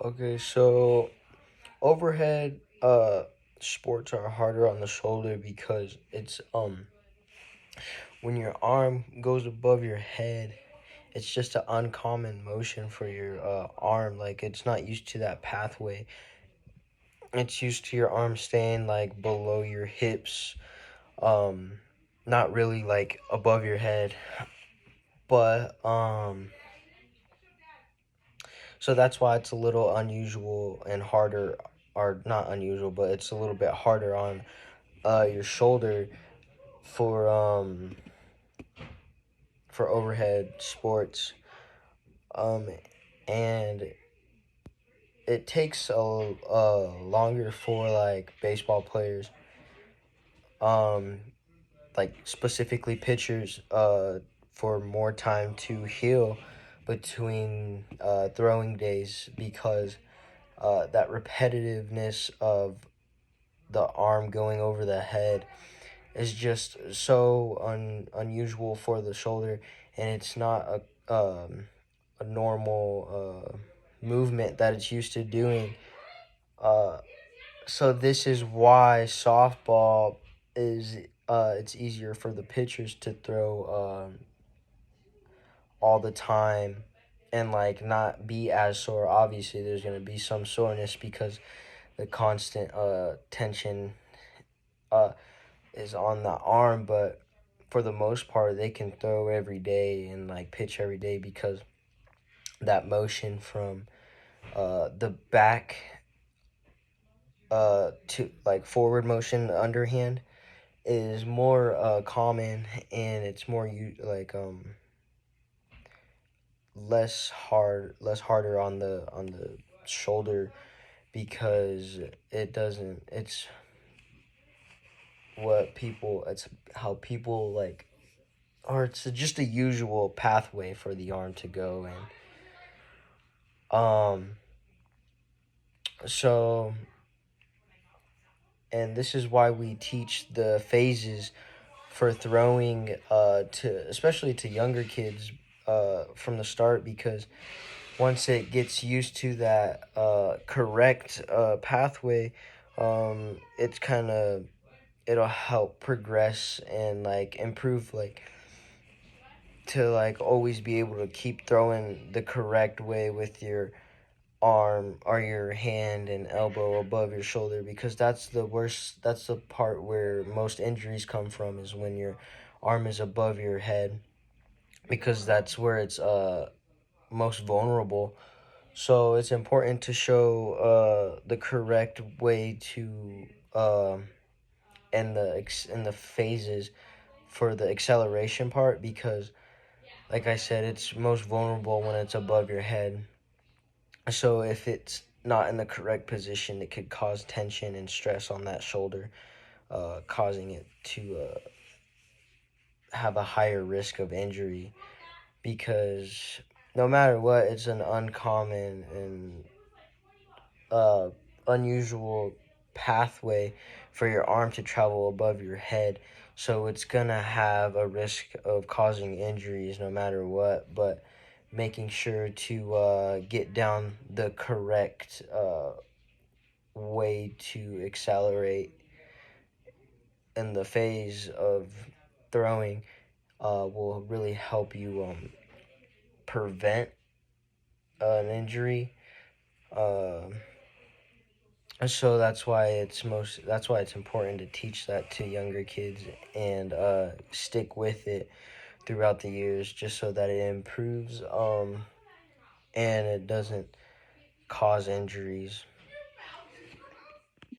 Okay, so overhead sports are harder on the shoulder because it's when your arm goes above your head, it's just an uncommon motion for your arm. Like it's not used to that pathway. It's used to your arm staying like below your hips, um not really like above your head. But so that's why it's a little unusual and harder, or not unusual, but it's a little bit harder on your shoulder for overhead sports. Um and it takes longer for like baseball players, um like specifically pitchers, for more time to heal between throwing days, because that repetitiveness of the arm going over the head is just so unusual for the shoulder, and it's not a normal movement that it's used to doing. Uh, so this is why softball is it's easier for the pitchers to throw all the time and like not be as sore. Obviously, there's gonna be some soreness because the constant tension uh is on the arm, but for the most part, they can throw every day and like pitch every day because that motion from the back to like forward motion, underhand, is more common, and it's more less harder on the shoulder, because it's it's how people like, or it's just a usual pathway for the arm to go. And so and this is why we teach the phases for throwing, to especially to younger kids, from the start, because once it gets used to that correct pathway, it's kind of it'll help progress and like improve, like to like always be able to keep throwing the correct way with your arm or your hand and elbow above your shoulder, because that's the part where most injuries come from, is when your arm is above your head, because that's where it's most vulnerable. So it's important to show the correct way to and the phases for the acceleration part, because like I said, it's most vulnerable when it's above your head. So if it's not in the correct position, it could cause tension and stress on that shoulder, causing it to have a higher risk of injury, because no matter what, it's an uncommon and uh, unusual pathway for your arm to travel above your head. So it's gonna have a risk of causing injuries no matter what. But making sure to get down the correct way to accelerate in the phase of throwing will really help you prevent an injury. Uh, so that's why it's important to teach that to younger kids, and stick with it throughout the years, just so that it improves, and it doesn't cause injuries.